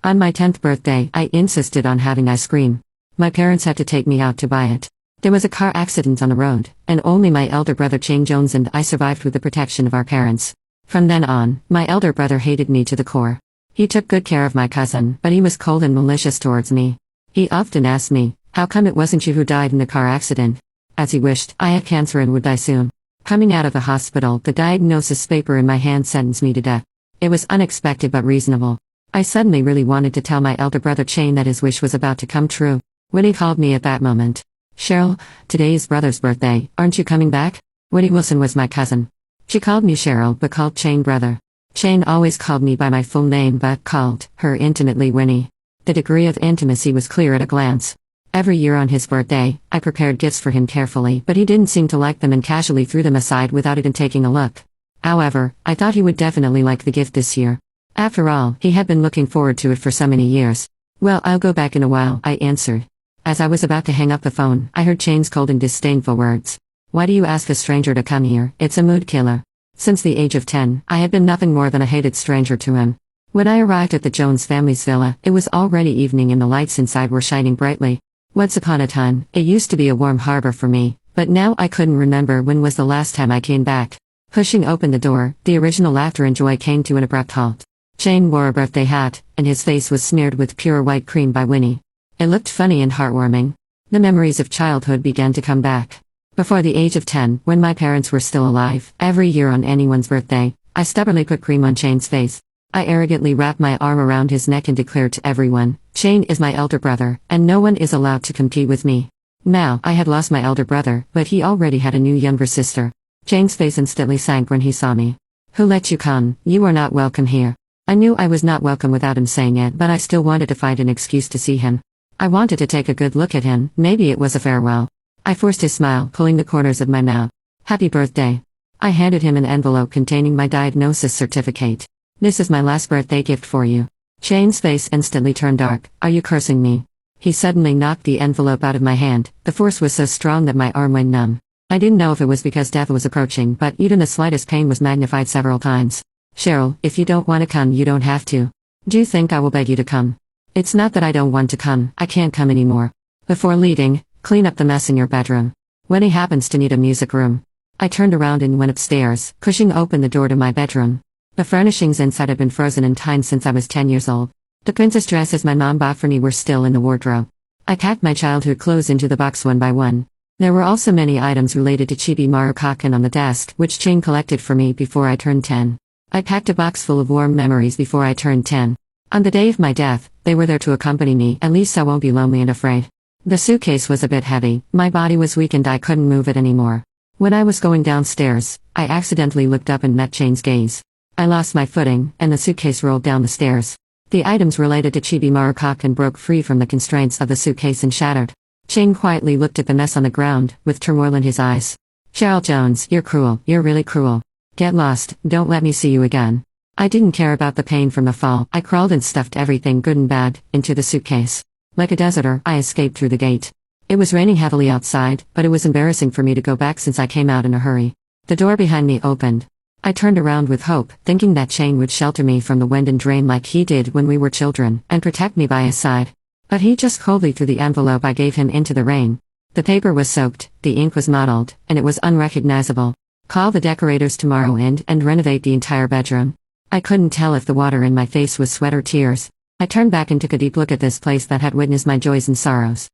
On my 10th birthday, I insisted on having ice cream. My parents had to take me out to buy it. There was a car accident on the road, and only my elder brother Shane Jones and I survived with the protection of our parents. From then on, my elder brother hated me to the core. He took good care of my cousin, but he was cold and malicious towards me. He often asked me, "How come it wasn't you who died in the car accident?" As he wished, I had cancer and would die soon. Coming out of the hospital, the diagnosis paper in my hand sentenced me to death. It was unexpected but reasonable. I suddenly really wanted to tell my elder brother Shane that his wish was about to come true. Woody called me at that moment. "Cheryl, today is brother's birthday, aren't you coming back?" Woody Wilson was my cousin. She called me Cheryl but called Shane brother. Shane always called me by my full name but called her intimately Winnie. The degree of intimacy was clear at a glance. Every year on his birthday, I prepared gifts for him carefully, but he didn't seem to like them and casually threw them aside without even taking a look. However, I thought he would definitely like the gift this year. After all, he had been looking forward to it for so many years. "Well, I'll go back in a while," I answered. As I was about to hang up the phone, I heard Shane's cold and disdainful words. "Why do you ask a stranger to come here? It's a mood killer." Since the age of 10, I had been nothing more than a hated stranger to him. When I arrived at the Jones family's villa, it was already evening and the lights inside were shining brightly. Once upon a time, it used to be a warm harbor for me, but now I couldn't remember when was the last time I came back. Pushing open the door, the original laughter and joy came to an abrupt halt. Shane wore a birthday hat, and his face was smeared with pure white cream by Winnie. It looked funny and heartwarming. The memories of childhood began to come back. Before the age of 10, when my parents were still alive, every year on anyone's birthday, I stubbornly put cream on Shane's face. I arrogantly wrapped my arm around his neck and declared to everyone, "Shane is my elder brother, and no one is allowed to compete with me." Now, I had lost my elder brother, but he already had a new younger sister. Shane's face instantly sank when he saw me. "Who let you come? You are not welcome here." I knew I was not welcome without him saying it, but I still wanted to find an excuse to see him. I wanted to take a good look at him, maybe it was a farewell. I forced his smile, pulling the corners of my mouth. "Happy birthday." I handed him an envelope containing my diagnosis certificate. "This is my last birthday gift for you." Shane's face instantly turned dark. "Are you cursing me?" He suddenly knocked the envelope out of my hand. The force was so strong that my arm went numb. I didn't know if it was because death was approaching, but even the slightest pain was magnified several times. "Cheryl, if you don't want to come, you don't have to. Do you think I will beg you to come?" "It's not that I don't want to come, I can't come anymore. Before leaving, clean up the mess in your bedroom. Winnie happens to need a music room." I turned around and went upstairs, pushing open the door to my bedroom. The furnishings inside had been frozen in time since I was 10 years old. The princess dresses my mom bought for me were still in the wardrobe. I packed my childhood clothes into the box one by one. There were also many items related to Chibi Marukaken on the desk, which Shane collected for me before I turned 10. I packed a box full of warm memories before I turned 10. On the day of my death, they were there to accompany me, at least I won't be lonely and afraid. The suitcase was a bit heavy, my body was weak and I couldn't move it anymore. When I was going downstairs, I accidentally looked up and met Shane's gaze. I lost my footing, and the suitcase rolled down the stairs. The items related to Chibi Marukaken broke free from the constraints of the suitcase and shattered. Shane quietly looked at the mess on the ground, with turmoil in his eyes. "Cheryl Jones, you're cruel, you're really cruel. Get lost, don't let me see you again." I didn't care about the pain from the fall. I crawled and stuffed everything good and bad into the suitcase. Like a deserter, I escaped through the gate. It was raining heavily outside, but it was embarrassing for me to go back since I came out in a hurry. The door behind me opened. I turned around with hope, thinking that Shane would shelter me from the wind and rain like he did when we were children, and protect me by his side. But he just coldly threw the envelope I gave him into the rain. The paper was soaked, the ink was mottled, and it was unrecognizable. "Call the decorators tomorrow and renovate the entire bedroom." I couldn't tell if the water in my face was sweat or tears. I turned back and took a deep look at this place that had witnessed my joys and sorrows.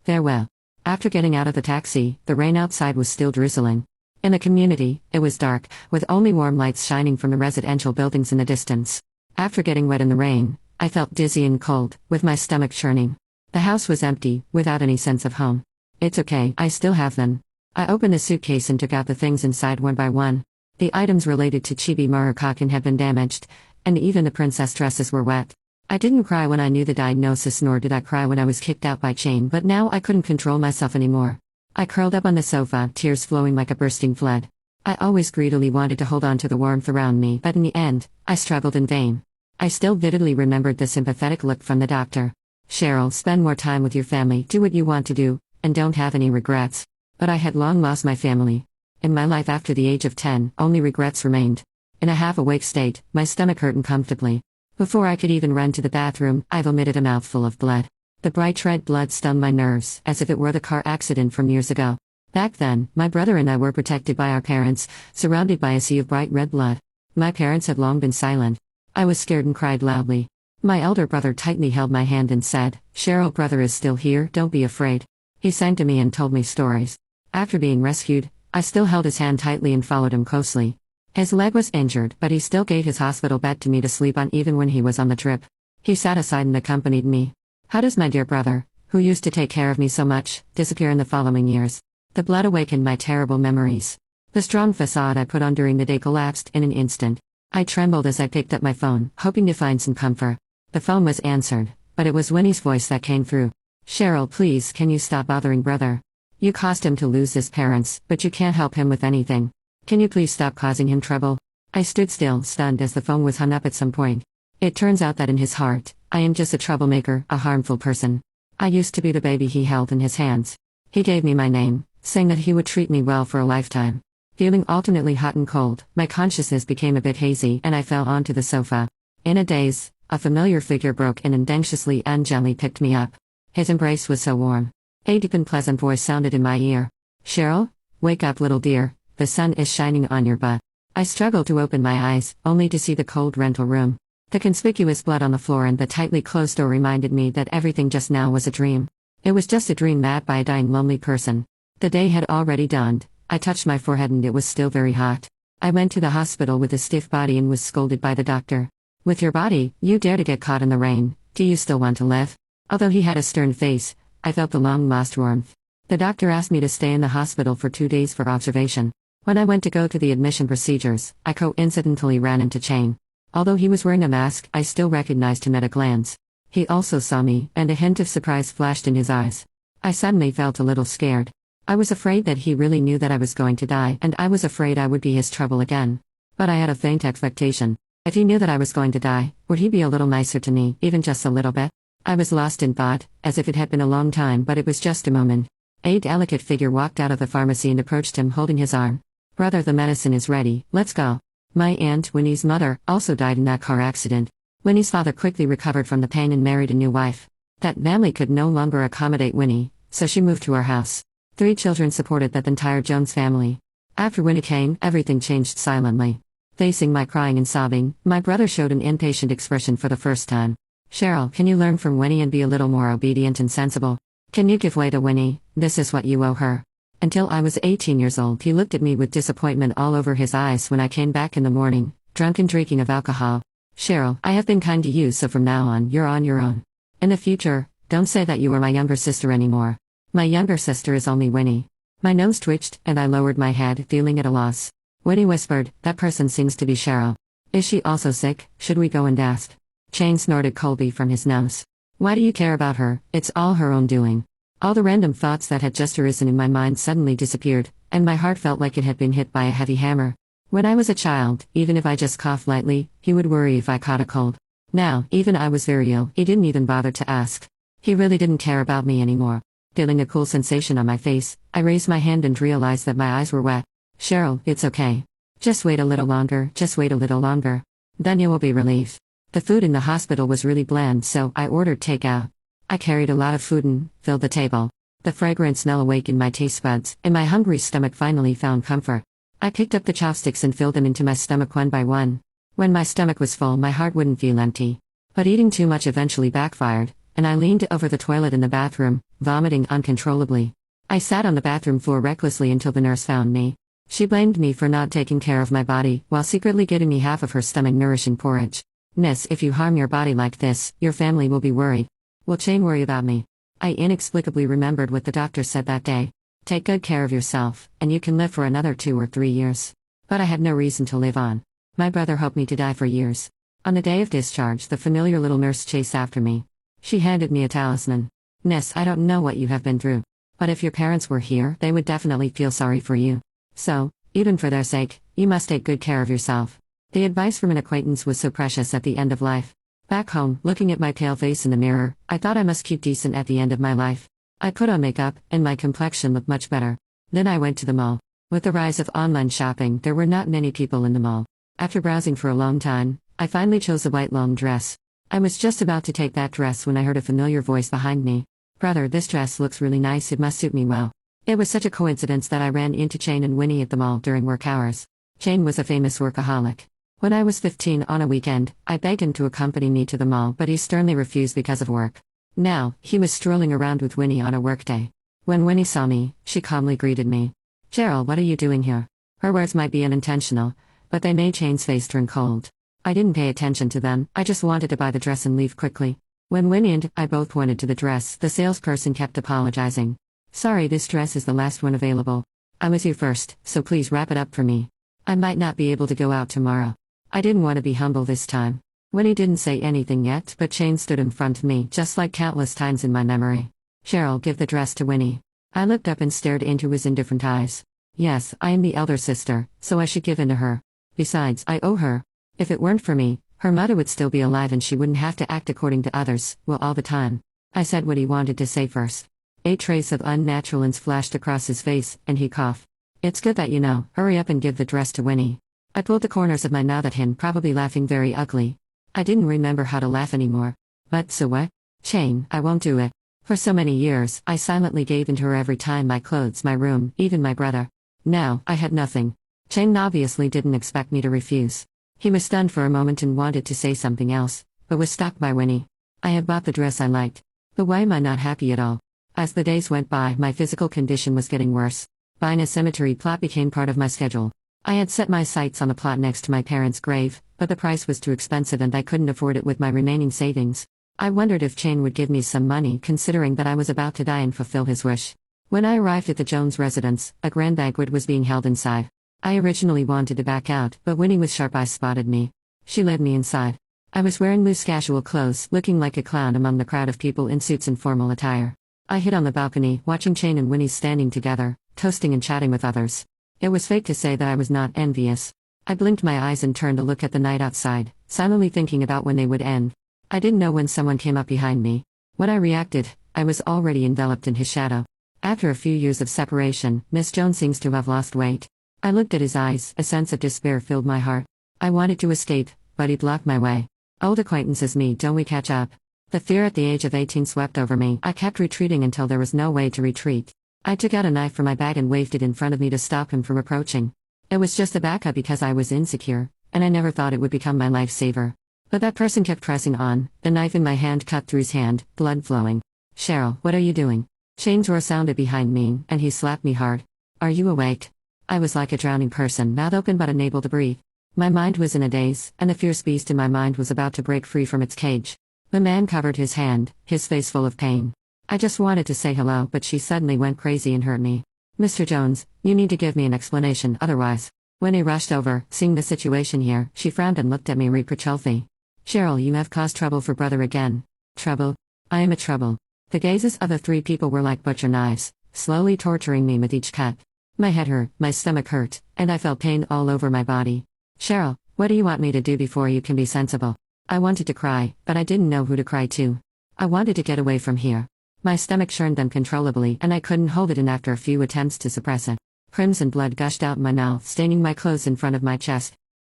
Farewell. After getting out of the taxi, the rain outside was still drizzling. In the community, it was dark, with only warm lights shining from the residential buildings in the distance. After getting wet in the rain, I felt dizzy and cold, with my stomach churning. The house was empty, without any sense of home. It's okay, I still have them. I opened the suitcase and took out the things inside one by one. The items related to Chibi Marukaken had been damaged, and even the princess dresses were wet. I didn't cry when I knew the diagnosis, nor did I cry when I was kicked out by Shane, but now I couldn't control myself anymore. I curled up on the sofa, tears flowing like a bursting flood. I always greedily wanted to hold on to the warmth around me, but in the end, I struggled in vain. I still vividly remembered the sympathetic look from the doctor. "Cheryl, spend more time with your family, do what you want to do, and don't have any regrets." But I had long lost my family. In my life after the age of 10, only regrets remained. In a half-awake state, my stomach hurt uncomfortably. Before I could even run to the bathroom, I vomited a mouthful of blood. The bright red blood stung my nerves, as if it were the car accident from years ago. Back then, my brother and I were protected by our parents, surrounded by a sea of bright red blood. My parents had long been silent. I was scared and cried loudly. My elder brother tightly held my hand and said, "Cheryl, brother is still here, don't be afraid." He sang to me and told me stories. After being rescued, I still held his hand tightly and followed him closely. His leg was injured, but he still gave his hospital bed to me to sleep on even when he was on the trip. He sat aside and accompanied me. How does my dear brother, who used to take care of me so much, disappear in the following years? The blood awakened my terrible memories. The strong facade I put on during the day collapsed in an instant. I trembled as I picked up my phone, hoping to find some comfort. The phone was answered, but it was Winnie's voice that came through. "Cheryl, please, can you stop bothering brother? You caused him to lose his parents, but you can't help him with anything. Can you please stop causing him trouble?" I stood still, stunned as the phone was hung up at some point. It turns out that in his heart, I am just a troublemaker, a harmful person. I used to be the baby he held in his hands. He gave me my name, saying that he would treat me well for a lifetime. Feeling alternately hot and cold, my consciousness became a bit hazy and I fell onto the sofa. In a daze, a familiar figure broke in and anxiously and gently picked me up. His embrace was so warm. A deep and pleasant voice sounded in my ear. "Cheryl? Wake up, little dear, the sun is shining on your butt." I struggled to open my eyes, only to see the cold rental room. The conspicuous blood on the floor and the tightly closed door reminded me that everything just now was a dream. It was just a dream made by a dying lonely person. The day had already dawned. I touched my forehead and it was still very hot. I went to the hospital with a stiff body and was scolded by the doctor. "With your body, you dare to get caught in the rain, do you still want to live?" Although he had a stern face, I felt the long-lost warmth. The doctor asked me to stay in the hospital for 2 days for observation. When I went to go to the admission procedures, I coincidentally ran into Chang. Although he was wearing a mask, I still recognized him at a glance. He also saw me, and a hint of surprise flashed in his eyes. I suddenly felt a little scared. I was afraid that he really knew that I was going to die, and I was afraid I would be his trouble again. But I had a faint expectation. If he knew that I was going to die, would he be a little nicer to me, even just a little bit? I was lost in thought, as if it had been a long time, but it was just a moment. A delicate figure walked out of the pharmacy and approached him, holding his arm. "Brother, the medicine is ready, let's go." My aunt, Winnie's mother, also died in that car accident. Winnie's father quickly recovered from the pain and married a new wife. That family could no longer accommodate Winnie, so she moved to our house. 3 children supported that entire Jones family. After Winnie came, everything changed silently. Facing my crying and sobbing, my brother showed an impatient expression for the first time. "Cheryl, can you learn from Winnie and be a little more obedient and sensible? Can you give way to Winnie? This is what you owe her." Until I was 18 years old, he looked at me with disappointment all over his eyes when I came back in the morning, drunk and drinking of alcohol. "Cheryl, I have been kind to you, so from now on, you're on your own. In the future, don't say that you are my younger sister anymore. My younger sister is only Winnie." My nose twitched, and I lowered my head, feeling at a loss. Winnie whispered, "That person seems to be Cheryl. Is she also sick? Should we go and ask?" Chang snorted coldly from his nose. "Why do you care about her? It's all her own doing." All the random thoughts that had just arisen in my mind suddenly disappeared, and my heart felt like it had been hit by a heavy hammer. When I was a child, even if I just coughed lightly, he would worry if I caught a cold. Now, even I was very ill, he didn't even bother to ask. He really didn't care about me anymore. Feeling a cool sensation on my face, I raised my hand and realized that my eyes were wet. "Cheryl, it's okay. Just wait a little longer, just wait a little longer. Then you will be relieved." The food in the hospital was really bland, so I ordered takeout. I carried a lot of food and filled the table. The fragrant smell awakened my taste buds, and my hungry stomach finally found comfort. I picked up the chopsticks and filled them into my stomach one by one. When my stomach was full, my heart wouldn't feel empty. But eating too much eventually backfired, and I leaned over the toilet in the bathroom, vomiting uncontrollably. I sat on the bathroom floor recklessly until the nurse found me. She blamed me for not taking care of my body, while secretly getting me half of her stomach-nourishing porridge. "Miss, if you harm your body like this, your family will be worried." "Will Chang worry about me?" I inexplicably remembered what the doctor said that day. "Take good care of yourself, and you can live for another 2 or 3 years." But I had no reason to live on. My brother hoped me to die for years. On the day of discharge, the familiar little nurse chased after me. She handed me a talisman. "Miss, I don't know what you have been through. But if your parents were here, they would definitely feel sorry for you. So, even for their sake, you must take good care of yourself." The advice from an acquaintance was so precious at the end of life. Back home, looking at my pale face in the mirror, I thought I must keep decent at the end of my life. I put on makeup, and my complexion looked much better. Then I went to the mall. With the rise of online shopping, there were not many people in the mall. After browsing for a long time, I finally chose a white long dress. I was just about to take that dress when I heard a familiar voice behind me. Brother, this dress looks really nice, it must suit me well. It was such a coincidence that I ran into Shane and Winnie at the mall during work hours. Shane was a famous workaholic. When I was 15 on a weekend, I begged him to accompany me to the mall, but he sternly refused because of work. Now, he was strolling around with Winnie on a workday. When Winnie saw me, she calmly greeted me. Cheryl, what are you doing here? Her words might be unintentional, but they made Shane's face turn cold. I didn't pay attention to them, I just wanted to buy the dress and leave quickly. When Winnie and I both pointed to the dress, the salesperson kept apologizing. Sorry, this dress is the last one available. I was here first, so please wrap it up for me. I might not be able to go out tomorrow. I didn't want to be humble this time. Winnie didn't say anything yet, but Shane stood in front of me just like countless times in my memory. Cheryl, give the dress to Winnie. I looked up and stared into his indifferent eyes. Yes, I am the elder sister, so I should give in to her. Besides, I owe her. If it weren't for me, her mother would still be alive and she wouldn't have to act according to others, well, all the time. I said what he wanted to say first. A trace of unnaturalness flashed across his face, and he coughed. It's good that you know, hurry up and give the dress to Winnie. I pulled the corners of my mouth at him, probably laughing very ugly. I didn't remember how to laugh anymore. But so what? Shane, I won't do it. For so many years, I silently gave in to her every time, my clothes, my room, even my brother. Now, I had nothing. Shane obviously didn't expect me to refuse. He was stunned for a moment and wanted to say something else, but was stopped by Winnie. I had bought the dress I liked. But why am I not happy at all? As the days went by, my physical condition was getting worse. Buying a cemetery plot became part of my schedule. I had set my sights on the plot next to my parents' grave, but the price was too expensive and I couldn't afford it with my remaining savings. I wondered if Shane would give me some money, considering that I was about to die and fulfill his wish. When I arrived at the Jones residence, a grand banquet was being held inside. I originally wanted to back out, but Winnie with sharp eyes spotted me. She led me inside. I was wearing loose casual clothes, looking like a clown among the crowd of people in suits and formal attire. I hid on the balcony, watching Shane and Winnie standing together, toasting and chatting with others. It was fake to say that I was not envious. I blinked my eyes and turned to look at the night outside, silently thinking about when they would end. I didn't know when someone came up behind me. When I reacted, I was already enveloped in his shadow. After a few years of separation, Miss Jones seems to have lost weight. I looked at his eyes, a sense of despair filled my heart. I wanted to escape, but he blocked my way. Old acquaintances me, don't we catch up? The fear at the age of 18 swept over me. I kept retreating until there was no way to retreat. I took out a knife from my bag and waved it in front of me to stop him from approaching. It was just a backup because I was insecure, and I never thought it would become my lifesaver. But that person kept pressing on, the knife in my hand cut through his hand, blood flowing. Cheryl, what are you doing? Shane's roar sounded behind me, and he slapped me hard. Are you awake? I was like a drowning person, mouth open but unable to breathe. My mind was in a daze, and the fierce beast in my mind was about to break free from its cage. The man covered his hand, his face full of pain. I just wanted to say hello, but she suddenly went crazy and hurt me. Mr. Jones, you need to give me an explanation, otherwise. When he rushed over, seeing the situation here, she frowned and looked at me reproachfully. Cheryl, you have caused trouble for brother again. Trouble? I am a trouble. The gazes of the three people were like butcher knives, slowly torturing me with each cut. My head hurt, my stomach hurt, and I felt pain all over my body. Cheryl, what do you want me to do before you can be sensible? I wanted to cry, but I didn't know who to cry to. I wanted to get away from here. My stomach churned uncontrollably and I couldn't hold it in after a few attempts to suppress it. Crimson blood gushed out my mouth, staining my clothes in front of my chest.